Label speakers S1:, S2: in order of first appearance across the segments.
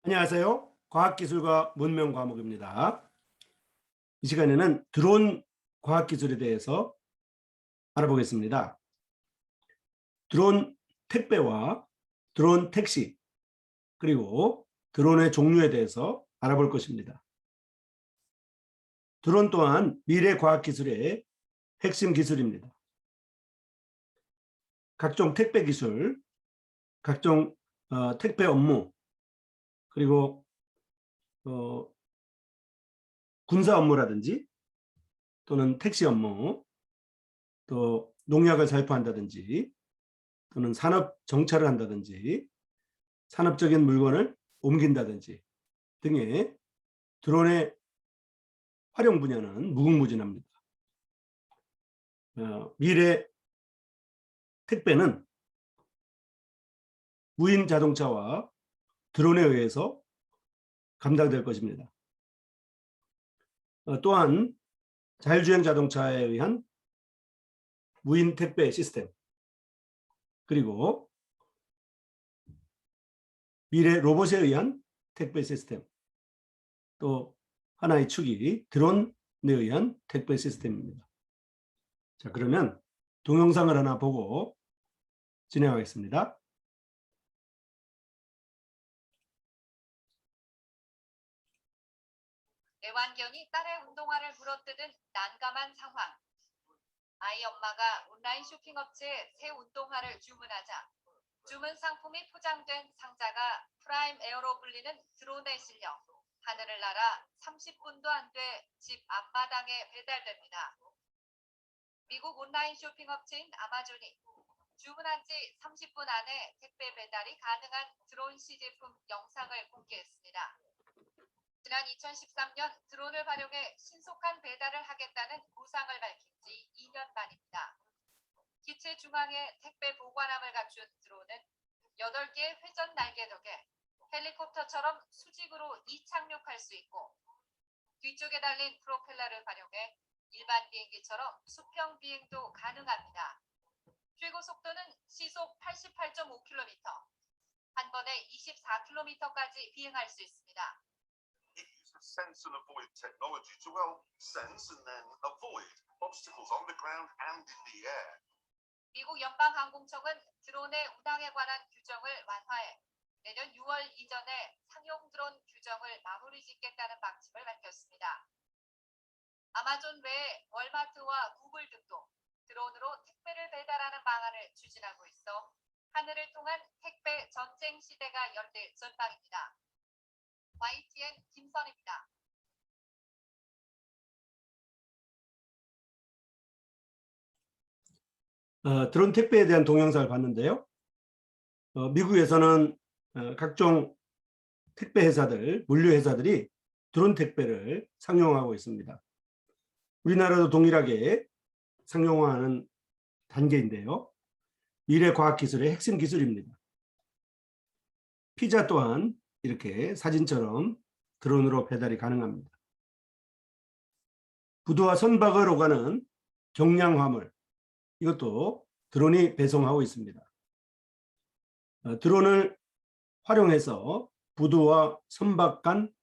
S1: 안녕하세요. 과학기술과 문명 과목입니다. 이 시간에는 드론 과학기술에 대해서 알아보겠습니다. 드론 택배와 드론 택시 그리고 드론의 종류에 대해서 알아볼 것입니다. 드론 또한 미래 과학기술의 핵심 기술입니다. 각종 택배 기술, 각종 택배 업무 그리고 군사 업무라든지 또는 택시 업무 또 농약을 살포한다든지 또는 산업 정찰을 한다든지 산업적인 물건을 옮긴다든지 등의 드론의 활용 분야는 무궁무진합니다. 미래 택배는 무인 자동차와 드론에 의해서 감당될 것입니다. 또한 자율주행 자동차에 의한 무인 택배 시스템 그리고 미래 로봇에 의한 택배 시스템 또 하나의 축이 드론에 의한 택배 시스템입니다. 자, 그러면 동영상을 하나 보고 진행하겠습니다.
S2: 애완견이 딸의 운동화를 물어뜯은 난감한 상황. 아이 엄마가 온라인 쇼핑업체에 새 운동화를 주문하자 주문 상품이 포장된 상자가 프라임 에어로 불리는 드론에 실려 하늘을 날아 30분도 안 돼 집 앞마당에 배달됩니다. 미국 온라인 쇼핑업체인 아마존이 주문한 지 30분 안에 택배 배달이 가능한 드론 시제품 영상을 공개했습니다. 지난 2013년 드론을 활용해 신속한 배달을 하겠다는 구상을 밝힌 지 2년 만입니다. 기체 중앙에 택배 보관함을 갖춘 드론은 8개의 회전 날개 덕에 헬리콥터처럼 수직으로 이착륙할 수 있고 뒤쪽에 달린 프로펠러를 활용해 일반 비행기처럼 수평 비행도 가능합니다. 최고 속도는 시속 88.5km, 한 번에 24km까지 비행할 수 있습니다.
S3: Sense and avoid technology to sense and then avoid obstacles on the ground and in the air.
S2: 미국 연방항공청은 드론의 운항에 관한 규정을 완화해 내년 6월 이전에 상용 드론 규정을 마무리 짓겠다는 방침을 밝혔습니다. 아마존 외에 월마트와 구글 등도 드론으로 택배를 배달하는 방안을 추진하고 있어 하늘을 통한 택배 전쟁 시대가 열릴 전망입니다. YTN 김선입니다.
S1: 드론 택배에 대한 동영상을 봤는데요. 미국에서는 각종 택배 회사들, 물류 회사들이 드론 택배를 상용화하고 있습니다. 우리나라도 동일하게 상용화하는 단계인데요. 미래 과학기술의 핵심 기술입니다. 피자 또한 이렇게 사진처럼 드론으로 배달이 가능합니다. 부두와 선박을 오가는 경량 화물, 이것도 드론이 배송하고 있습니다. 드론을 활용해서 부두와 선박 간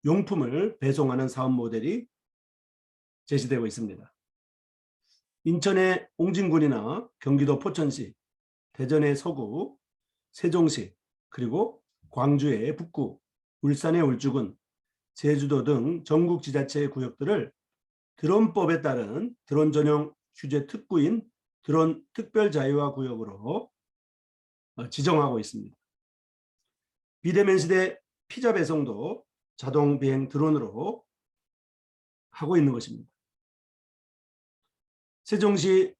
S1: 용품을 배송하는 사업 모델이 제시되고 있습니다. 인천의 옹진군이나 경기도 포천시, 대전의 서구, 세종시, 그리고 광주의 북구, 울산의 울주군, 제주도 등 전국 지자체 구역들을 드론법에 따른 드론 전용 규제 특구인 드론 특별자유화 구역으로 지정하고 있습니다. 비대면 시대 피자 배송도 자동 비행 드론으로 하고 있는 것입니다. 세종시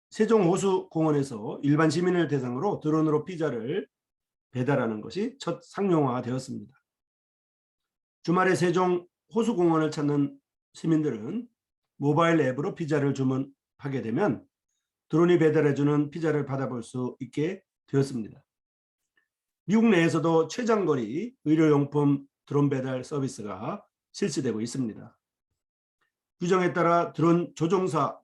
S1: 세종호수공원에서 일반 시민을 대상으로 드론으로 피자를 배달하는 것이 첫 상용화되었습니다. 주말에 세종 호수공원을 찾는 시민들은 모바일 앱으로 피자를 주문하게 되면 드론이 배달해주는 피자를 받아볼 수 있게 되었습니다. 미국 내에서도 최장거리 의료용품 드론 배달 서비스가 실시되고 있습니다. 규정에 따라 드론 조종사가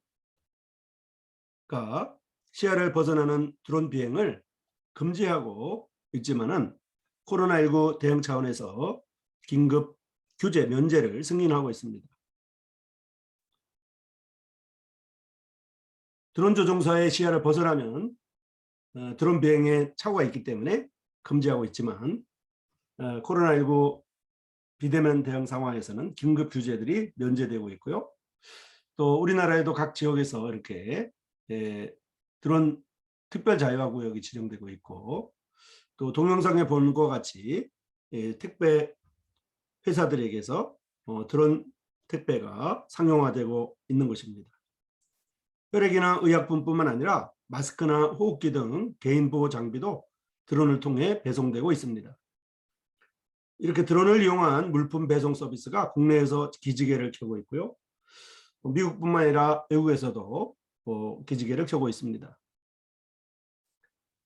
S1: 시야를 벗어나는 드론 비행을 금지하고 있지만은 코로나19 대응 차원에서 긴급 규제 면제를 승인하고 있습니다. 드론 조종사의 시야를 벗어나면 드론 비행에 착오가 있기 때문에 금지하고 있지만 코로나19 비대면 대응 상황에서는 긴급 규제들이 면제되고 있고요. 또 우리나라에도 각 지역에서 이렇게 드론 특별 자유화구역이 지정되고 있고, 또 동영상에 본 것과 같이 택배 회사들에게서 드론 택배가 상용화되고 있는 것입니다. 혈액이나 의약품뿐만 아니라 마스크나 호흡기 등 개인 보호 장비도 드론을 통해 배송되고 있습니다. 이렇게 드론을 이용한 물품 배송 서비스가 국내에서 기지개를 켜고 있고요. 미국뿐만 아니라 외국에서도 기지개를 켜고 있습니다.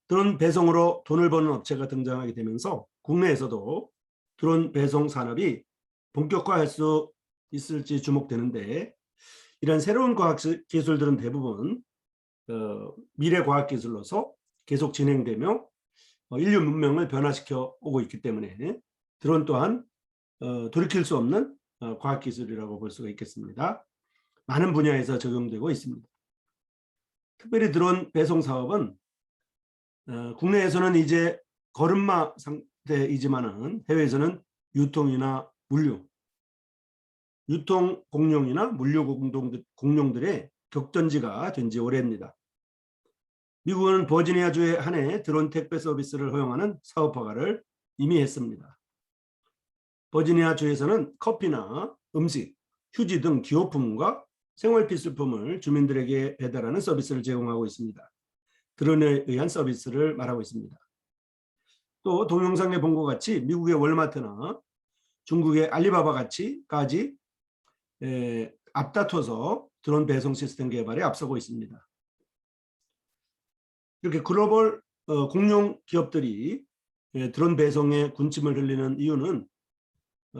S1: 드론 배송으로 돈을 버는 업체가 등장하게 되면서 국내에서도 드론 배송 산업이 본격화할 수 있을지 주목되는데, 이런 새로운 과학 기술들은 대부분 미래 과학 기술로서 계속 진행되며 인류 문명을 변화시켜 오고 있기 때문에 드론 또한 돌이킬 수 없는 과학 기술이라고 볼 수가 있겠습니다. 많은 분야에서 적용되고 있습니다. 특별히 드론 배송 사업은 국내에서는 이제 걸음마 상태이지만은 해외에서는 유통이나 물류, 유통 공룡이나 물류 공룡들의 격전지가 된 지 오래입니다. 미국은 버지니아주에 한 해 드론 택배 서비스를 허용하는 사업 허가를 이미 했습니다. 버지니아주에서는 커피나 음식, 휴지 등 기호품과 생활 필수품을 주민들에게 배달하는 서비스를 제공하고 있습니다. 드론에 의한 서비스를 말하고 있습니다. 또 동영상에 본 것 같이 미국의 월마트나 중국의 알리바바 까지 앞다퉈서 드론 배송 시스템 개발에 앞서고 있습니다. 이렇게 글로벌 공룡 기업들이 드론 배송에 군침을 흘리는 이유는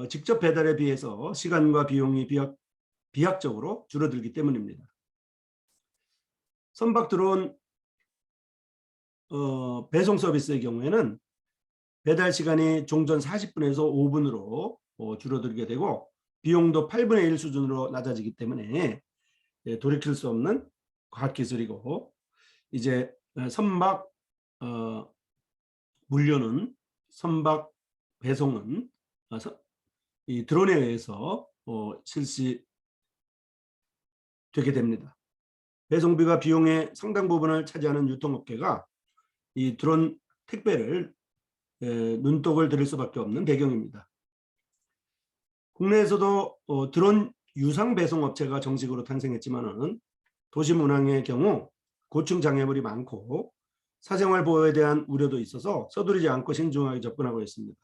S1: 직접 배달에 비해서 시간과 비용이 비약적으로 줄어들기 때문입니다. 선박 드론 배송 서비스의 경우에는 배달 시간이 종전 40분에서 5분으로 줄어들게 되고, 비용도 8분의 1 수준으로 낮아지기 때문에 돌이킬 수 없는 과학기술이고, 이제 선박 물류는, 선박 배송은 이 드론에 의해서 실시되게 됩니다. 배송비가 비용의 상당 부분을 차지하는 유통업계가 이 드론 택배를 눈독을 들일 수밖에 없는 배경입니다. 국내에서도 드론 유상 배송 업체가 정식으로 탄생했지만은 도심 운항의 경우 고충 장애물이 많고 사생활 보호에 대한 우려도 있어서 서두르지 않고 신중하게 접근하고 있습니다.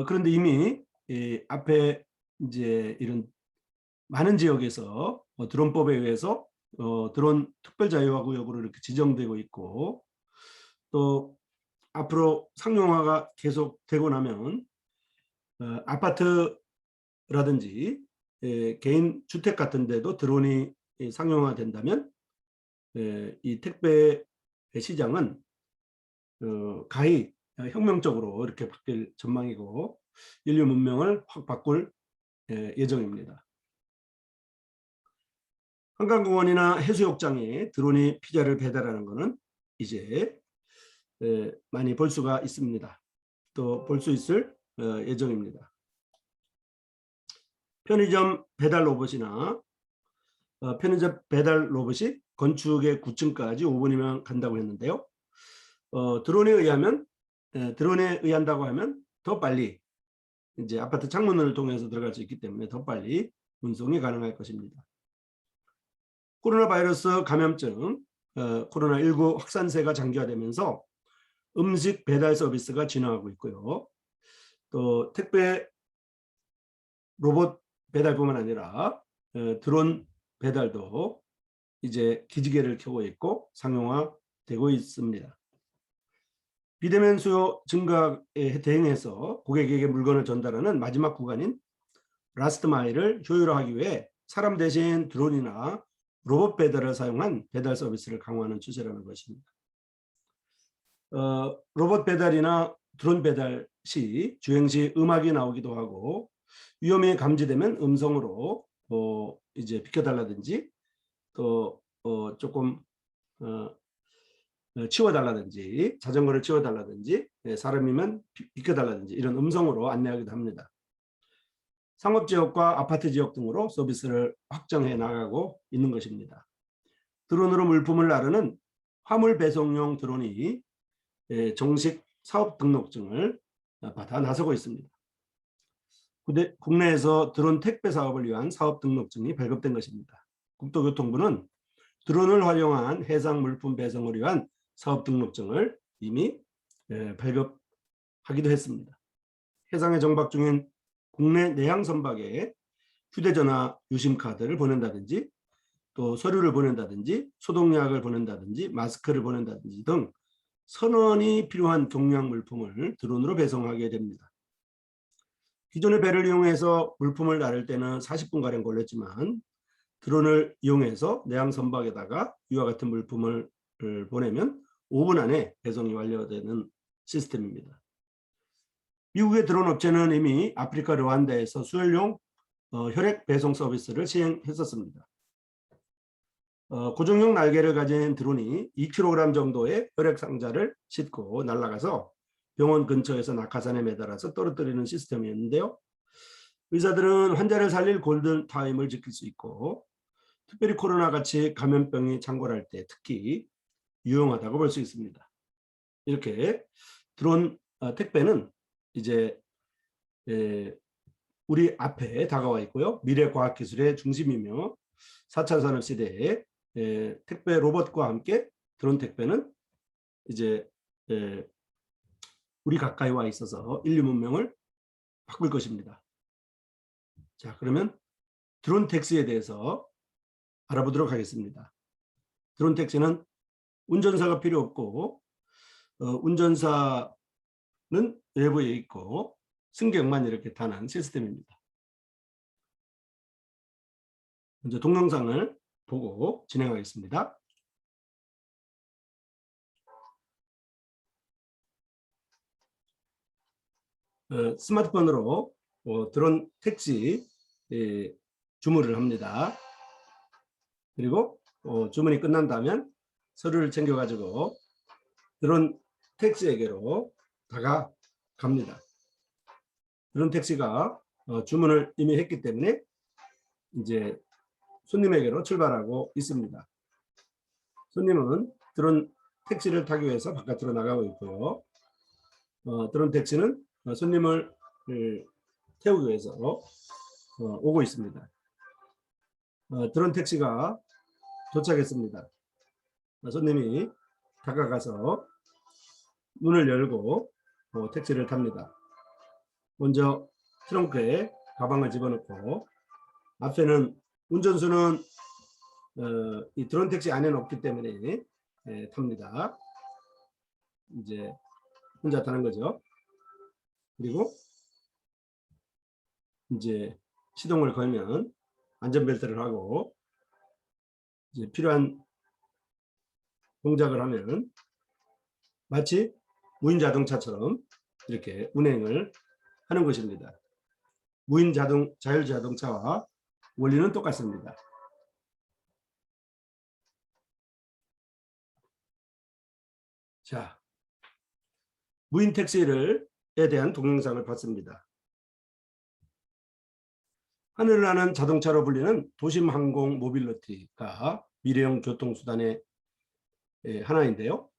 S1: 그런데 이미 앞에 이제 이런 많은 지역에서 드론법에 의해서 드론 특별 자유화 구역으로 이렇게 지정되고 있고, 또 앞으로 상용화가 계속되고 나면 아파트라든지 개인 주택 같은 데도 드론이 상용화된다면 이 택배 시장은 가히 혁명적으로 이렇게 바뀔 전망이고 인류 문명을 확 바꿀 예정입니다. 한강공원이나 해수욕장에 드론이 피자를 배달하는 것은 이제 많이 볼 수가 있습니다. 또 볼 수 있을 예정입니다. 편의점 배달 로봇이나 편의점 배달 로봇이 건축의 9층까지 5분이면 간다고 했는데요. 드론에 의한다고 하면 더 빨리 이제 아파트 창문을 통해서 들어갈 수 있기 때문에 더 빨리 운송이 가능할 것입니다. 코로나 바이러스 감염증, 코로나19 확산세가 장기화되면서 음식 배달 서비스가 진화하고 있고요. 또 택배 로봇 배달뿐만 아니라 드론 배달도 이제 기지개를 켜고 있고 상용화되고 있습니다. 비대면 수요 증가에 대응해서 고객에게 물건을 전달하는 마지막 구간인 라스트 마일을 효율화하기 위해 사람 대신 드론이나 로봇 배달을 사용한 배달 서비스를 강화하는 추세라는 것입니다. 로봇 배달이나 드론 배달 시 주행 시 음악이 나오기도 하고 위험이 감지되면 음성으로 이제 비켜달라든지 또 조금 치워달라든지 자전거를 치워달라든지 사람이면 비켜달라든지 이런 음성으로 안내하기도 합니다. 상업지역과 아파트 지역 등으로 서비스를 확정해 나가고 있는 것입니다. 드론으로 물품을 나르는 화물 배송용 드론이 정식 사업 등록증을 받아 나서고 있습니다. 국내에서 드론 택배 사업을 위한 사업 등록증이 발급된 것입니다. 국토교통부는 드론을 활용한 해상 물품 배송을 위한 사업 등록증을 이미 발급하기도 했습니다. 해상에 정박 중인 국내 내양 선박에 휴대전화 유심카드를 보낸다든지 또 서류를 보낸다든지 소독약을 보낸다든지 마스크를 보낸다든지 등 선원이 필요한 경량 물품을 드론으로 배송하게 됩니다. 기존의 배를 이용해서 물품을 나를 때는 40분가량 걸렸지만 드론을 이용해서 내양 선박에다가 이와 같은 물품을 보내면 5분 안에 배송이 완료되는 시스템입니다. 미국의 드론 업체는 이미 아프리카 르완다에서 수혈용 혈액 배송 서비스를 시행했었습니다. 고정형 날개를 가진 드론이 2kg 정도의 혈액 상자를 싣고 날아가서 병원 근처에서 낙하산에 매달아서 떨어뜨리는 시스템이었는데요. 의사들은 환자를 살릴 골든 타임을 지킬 수 있고 특별히 코로나같이 감염병이 창궐할 때 특히 유용하다고 볼 수 있습니다. 이렇게 드론 택배는 이제 우리 앞에 다가와 있고요. 미래 과학기술의 중심이며 4차 산업 시대에 택배 로봇과 함께 드론 택배는 이제 우리 가까이 와 있어서 인류 문명을 바꿀 것입니다. 자, 그러면 드론 택시에 대해서 알아보도록 하겠습니다. 드론 택시는 운전사가 필요 없고 운전사는 외부에 있고 승객만 이렇게 타는 시스템입니다. 먼저 동영상을 보고 진행하겠습니다. 스마트폰으로 드론 택시 주문을 합니다. 그리고 주문이 끝난다면 서류를 챙겨가지고 드론 택시에게로 다가갑니다. 드론 택시가 주문을 이미 했기 때문에 이제 손님에게로 출발하고 있습니다. 손님은 드론 택시를 타기 위해서 바깥으로 나가고 있고요. 드론 택시는 손님을 태우기 위해서 오고 있습니다. 드론 택시가 도착했습니다. 손님이 다가가서 문을 열고 택시를 탑니다. 먼저 트렁크에 가방을 집어넣고 앞에는 운전수는 이 드론 택시 안에는 없기 때문에 탑니다. 이제 혼자 타는 거죠. 그리고 이제 시동을 걸면 안전벨트를 하고 이제 필요한 동작을 하면 마치 무인 자동차처럼 이렇게 운행을 하는 것입니다. 무인 자율 자동차와 원리는 똑같습니다. 자, 무인 택시에 대한 동영상을 봤습니다. 하늘을 나는 자동차로 불리는 도심 항공 모빌리티가 미래형 교통수단의 하나인데요.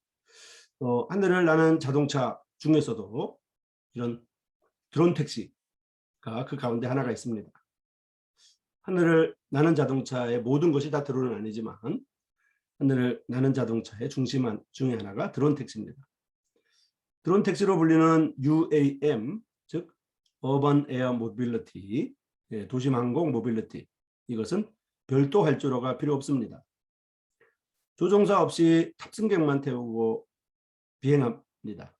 S1: 하늘을 나는 자동차 중에서도 이런 드론 택시가 그 가운데 하나가 있습니다. 하늘을 나는 자동차의 모든 것이 다 드론은 아니지만 하늘을 나는 자동차의 중심 중에 하나가 드론 택시입니다. 드론 택시로 불리는 UAM, 즉 어반 에어 모빌리티, 도심 항공 모빌리티, 이것은 별도 활주로가 필요 없습니다. 조종사 없이 탑승객만 태우고 비행합니다.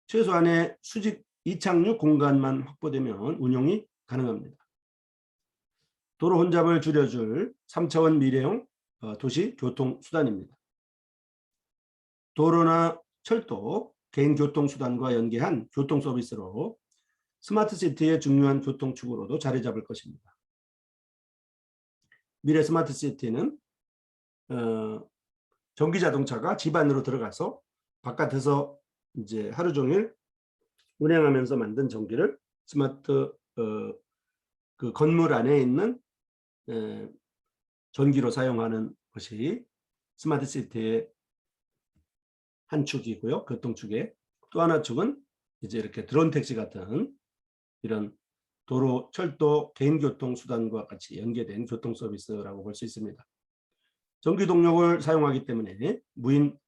S1: 최소한의 수직 이착륙 공간만 확보되면 운용이 가능합니다. 도로 혼잡을 줄여줄 3차원 미래형 도시 교통 수단입니다. 도로나 철도, 개인 교통수단과 연계한 교통 서비스로 스마트시티의 중요한 교통축으로도 자리 잡을 것입니다. 미래 스마트시티는 전기 자동차가 집 안으로 들어가서 바깥에서 이제 하루 종일 운행하면서 만든 전기를 스마트 그 건물 안에 있는 전기로 사용하는 것이 스마트 시티의 한 축이고요. 교통축의 또 하나 축은 이제 이렇게 드론 택시 같은 이런 도로, 철도, 개인교통 수단과 같이 연계된 교통 서비스라고 볼 수 있습니다. 전기 동력을 사용하기 때문에 무인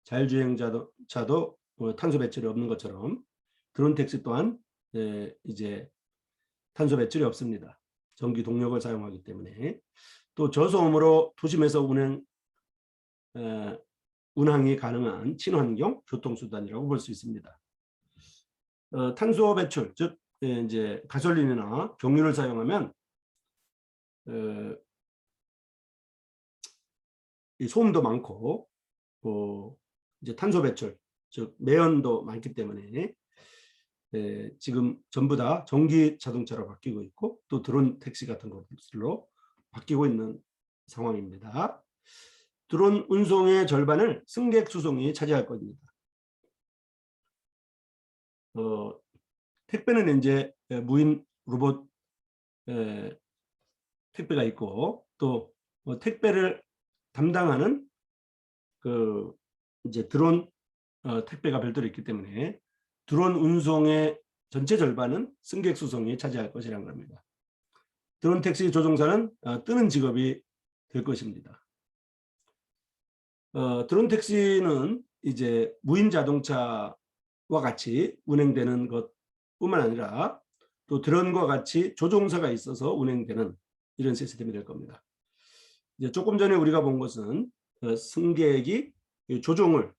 S1: 자율주행차도 탄소 배출이 없는 것처럼 드론 택시 또한 이제 탄소 배출이 없습니다. 전기 동력을 사용하기 때문에 또 저소음으로 도심에서 운항이 가능한 친환경 교통수단이라고 볼 수 있습니다. 탄소 배출, 즉 이제 가솔린이나 경유를 사용하면 이 소음도 많고 이제 탄소 배출, 즉 매연도 많기 때문에 지금 전부 다 전기 자동차로 바뀌고 있고 또 드론 택시 같은 것들로 바뀌고 있는 상황입니다. 드론 운송의 절반을 승객 수송이 차지할 겁니다. 택배는 이제 무인 로봇 택배가 있고 또 택배를 담당하는 그 이제 드론 택배가 별도로 있기 때문에 드론 운송의 전체 절반은 승객 수송이 차지할 것이라는 겁니다. 드론 택시 조종사는 뜨는 직업이 될 것입니다. 드론 택시는 이제 무인 자동차와 같이 운행되는 것뿐만 아니라 또 드론과 같이 조종사가 있어서 운행되는 이런 시스템이 될 겁니다. 이제 조금 전에 우리가 본 것은 승객이 조종을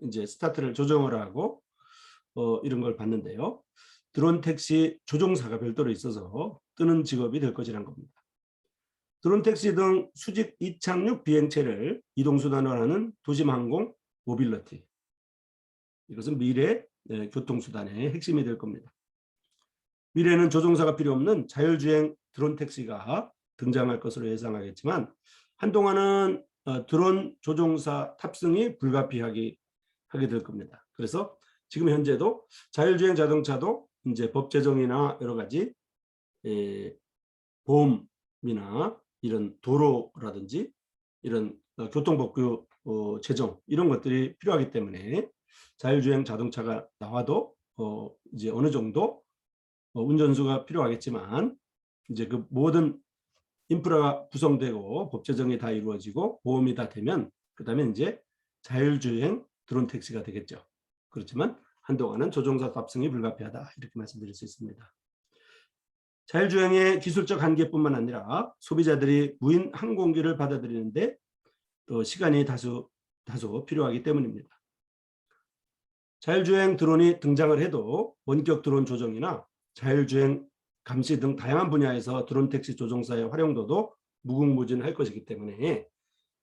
S1: 이제 스타트를 조정을 하고 이런 걸 봤는데요. 드론 택시 조종사가 별도로 있어서 뜨는 직업이 될 것이라는 겁니다. 드론 택시 등 수직 이착륙 비행체를 이동수단으로 하는 도심항공 모빌리티. 이것은 미래 교통수단의 핵심이 될 겁니다. 미래는 조종사가 필요 없는 자율주행 드론 택시가 등장할 것으로 예상하겠지만 한동안은 드론 조종사 탑승이 불가피하게 될 겁니다. 그래서 지금 현재도 자율주행 자동차도 이제 법 제정이나 여러 가지 보험이나 이런 도로라든지 이런 교통법규 제정 이런 것들이 필요하기 때문에 자율주행 자동차가 나와도 이제 어느 정도 운전수가 필요하겠지만 이제 그 모든 인프라가 구성되고 법 제정이 다 이루어지고 보험이 다 되면 그다음에 이제 자율주행 드론 택시가 되겠죠. 그렇지만 한동안은 조종사 탑승이 불가피하다 이렇게 말씀드릴 수 있습니다. 자율주행의 기술적 한계뿐만 아니라 소비자들이 무인 항공기를 받아들이는데 또 시간이 다소 필요하기 때문입니다. 자율주행 드론이 등장을 해도 원격 드론 조정이나 자율주행 감시 등 다양한 분야에서 드론 택시 조종사의 활용도도 무궁무진할 것이기 때문에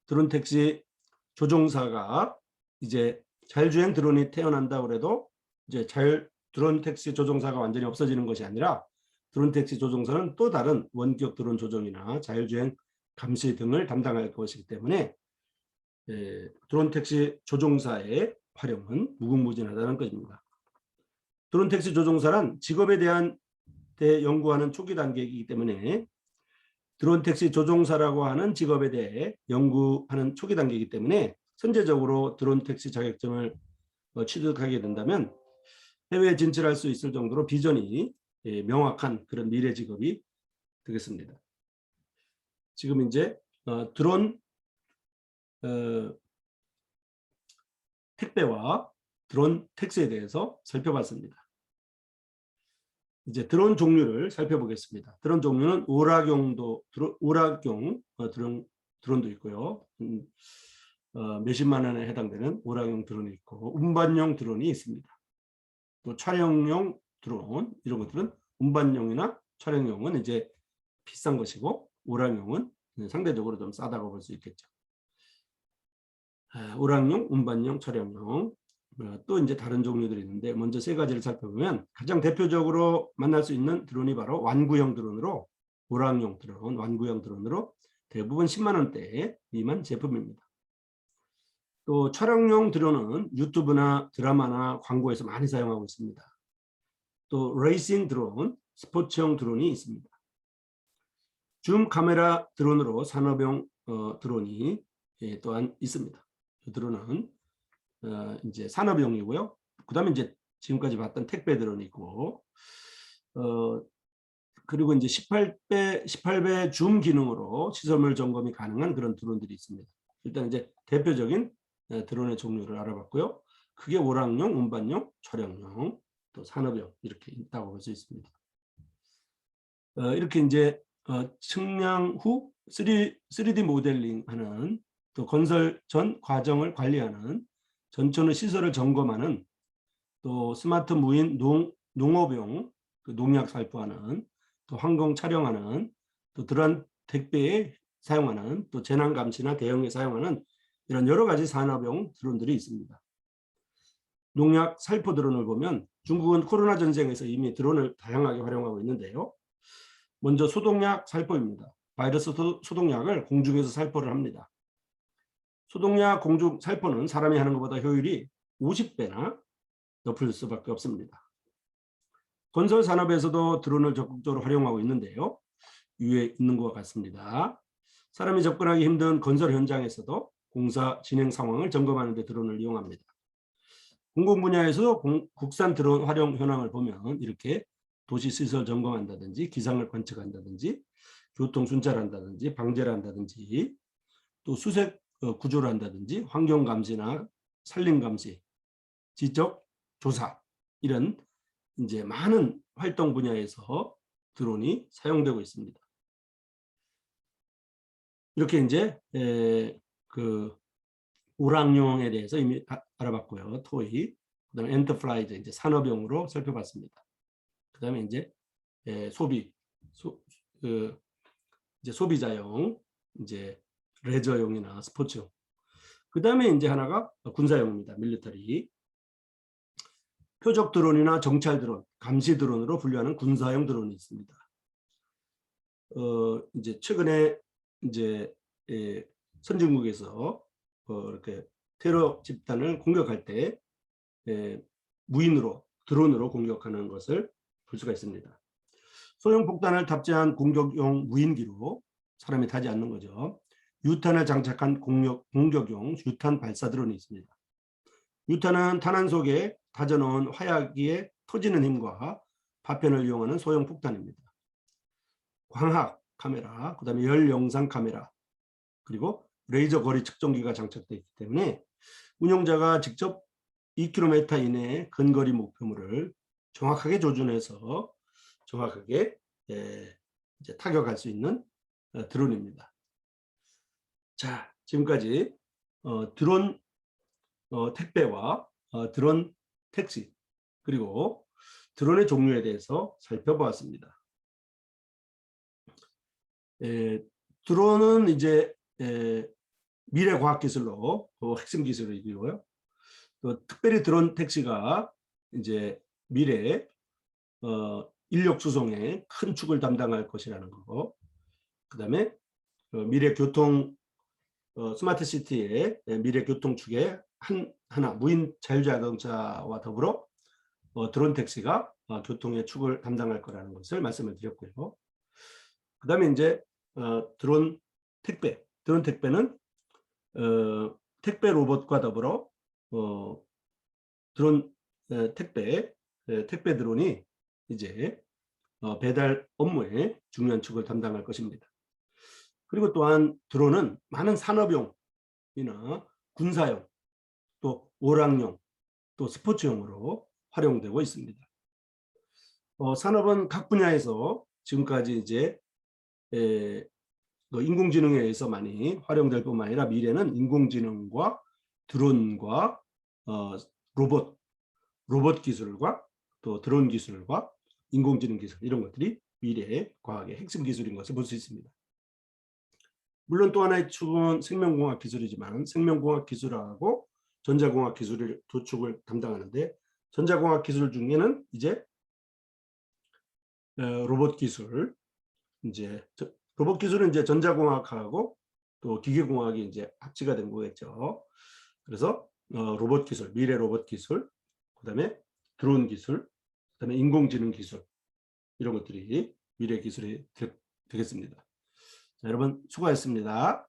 S1: 드론 택시 조종사가 이제 자율주행 드론이 태어난다고 해도 이제 드론 택시 조종사가 완전히 없어지는 것이 아니라 드론 택시 조종사는 또 다른 원격 드론 조종이나 자율주행 감시 등을 담당할 것이기 때문에 드론 택시 조종사의 활용은 무궁무진하다는 것입니다. 드론 택시 조종사란 직업에 대한 연구하는 초기 단계이기 때문에 드론 택시 조종사라고 하는 직업에 대해 연구하는 초기 단계이기 때문에 선제적으로 드론 택시 자격증을 취득하게 된다면 해외에 진출할 수 있을 정도로 비전이 명확한 그런 미래 직업이 되겠습니다. 지금 이제 드론 택배와 드론 택시에 대해서 살펴봤습니다. 이제 드론 종류를 살펴보겠습니다. 드론 종류는 오락용 드론도 있고요. 몇십만 원에 해당되는 오락용 드론이 있고 운반용 드론이 있습니다. 또 촬영용 드론 이런 것들은 운반용이나 촬영용은 이제 비싼 것이고 오락용은 상대적으로 좀 싸다고 볼 수 있겠죠. 오락용, 운반용, 촬영용 또 이제 다른 종류들이 있는데 먼저 세 가지를 살펴보면 가장 대표적으로 만날 수 있는 드론이 바로 완구형 드론으로 오락용 드론, 완구형 드론으로 대부분 10만 원대 미만 제품입니다. 또 촬영용 드론은 유튜브나 드라마나 광고에서 많이 사용하고 있습니다. 또 레이싱 드론, 스포츠용 드론이 있습니다. 줌 카메라 드론으로 산업용 드론이 또한 있습니다. 이 드론은 이제 산업용이고요. 그다음에 이제 지금까지 봤던 택배 드론이 있고, 그리고 이제 18배 줌 기능으로 시설물 점검이 가능한 그런 드론들이 있습니다. 일단 이제 대표적인 드론의 종류를 알아봤고요. 크게 오락용, 운반용, 촬영용, 또 산업용 이렇게 있다고 볼 수 있습니다. 이렇게 이제 측량 후 3D 모델링하는, 또 건설 전 과정을 관리하는, 전천후 시설을 점검하는, 또 스마트 무인 농업용 농약 살포하는, 또 항공 촬영하는, 또 드론 택배에 사용하는, 또 재난 감시나 대응에 사용하는 이런 여러 가지 산업용 드론들이 있습니다. 농약 살포 드론을 보면 중국은 코로나 전쟁에서 이미 드론을 다양하게 활용하고 있는데요. 먼저 소독약 살포입니다. 바이러스 소독약을 공중에서 살포를 합니다. 소독약 공중 살포는 사람이 하는 것보다 효율이 50배나 높을 수밖에 없습니다. 건설 산업에서도 드론을 적극적으로 활용하고 있는데요. 위에 있는 것과 같습니다. 사람이 접근하기 힘든 건설 현장에서도 공사 진행 상황을 점검하는 데 드론을 이용합니다. 공공 분야에서도 국산 드론 활용 현황을 보면 이렇게 도시 시설 점검한다든지, 기상을 관측한다든지, 교통 순찰한다든지, 방제를 한다든지, 또 수색 구조를 한다든지, 환경 감시나 산림 감시, 지적 조사, 이런 이제 많은 활동 분야에서 드론이 사용되고 있습니다. 이렇게 이제 그 오락용에 대해서 이미 알아봤고요. 토이, 그다음에 엔터프라이즈, 이제 산업용으로 살펴봤습니다. 그다음에 이제 이제 소비자용, 이제 레저용이나 스포츠용. 그다음에 이제 하나가 군사용입니다. 밀리터리. 표적 드론이나 정찰 드론, 감시 드론으로 분류하는 군사용 드론이 있습니다. 이제 최근에 이제 선진국에서 이렇게 테러 집단을 공격할 때 무인으로, 드론으로 공격하는 것을 볼 수가 있습니다. 소형 폭탄을 탑재한 공격용 무인기로 사람이 타지 않는 거죠. 유탄을 장착한 공격용 유탄 발사 드론이 있습니다. 유탄은 탄환 속에 다져놓은 화약기에 터지는 힘과 파편을 이용하는 소형 폭탄입니다. 광학 카메라, 그다음에 열 영상 카메라, 그리고 레이저 거리 측정기가 장착되어 있기 때문에 운용자가 직접 2km 이내의 근거리 목표물을 정확하게 조준해서 정확하게 이제 타격할 수 있는 드론입니다. 자, 지금까지 드론 택배와 드론 택시, 그리고 드론의 종류에 대해서 살펴보았습니다. 드론은 이제 미래 과학 기술로 핵심 기술이고요. 또 특별히 드론 택시가 이제 미래에 인력 수송에 큰 축을 담당할 것이라는 거고, 그다음에 미래 교통 스마트 시티의 미래 교통 축의 하나 무인 자율자동차와 더불어 드론 택시가 교통의 축을 담당할 거라는 것을 말씀을 드렸고요. 그다음에 이제 드론 택배는 택배 로봇과 더불어 드론 택배 드론이 이제 배달 업무에 중요한 축을 담당할 것입니다. 그리고 또한 드론은 많은 산업용이나 군사용, 또 오락용, 또 스포츠용으로 활용되고 있습니다. 산업은 각 분야에서 지금까지 이제 인공지능에 의해서 많이 활용될 뿐만 아니라 미래는 인공지능과 드론과 로봇 기술과 또 드론 기술과 인공지능 기술, 이런 것들이 미래의 과학의 핵심 기술인 것을 볼 수 있습니다. 물론 또 하나의 축은 생명공학 기술이지만 생명공학 기술하고 전자공학 기술을 도축을 담당하는데 전자공학 기술 중에는 이제 로봇 기술 이제 로봇 기술은 이제 전자공학하고 또 기계공학이 이제 합치가 된 거겠죠. 그래서 로봇 기술, 미래 로봇 기술, 그다음에 드론 기술, 그다음에 인공지능 기술 이런 것들이 미래 기술이 되겠습니다. 자, 여러분 수고하셨습니다.